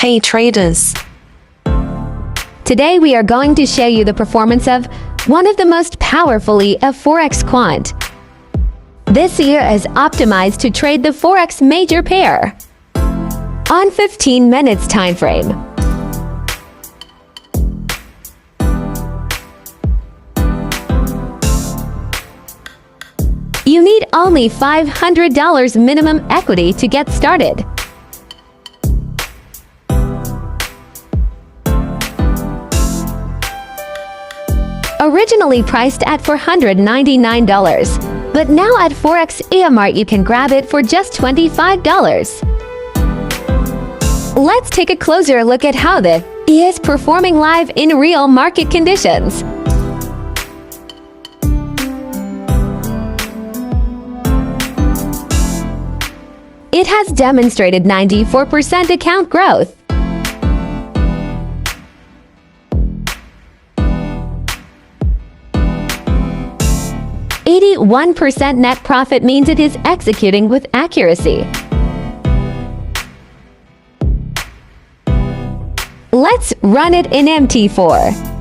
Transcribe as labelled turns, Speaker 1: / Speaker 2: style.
Speaker 1: Hey traders!
Speaker 2: Today we are going to show you the performance of one of the most powerful EA of Forex Quant. This EA is optimized to trade the Forex major pair on 15 minutes time frame. You need only $500 minimum equity to get started. Originally priced at $499, but now at Forex EA you can grab it for just $25. Let's take a closer look at how the EA is performing live in real market conditions. It has demonstrated 94% account growth. %81 net profit means it is executing with accuracy. Let's run it in MT4.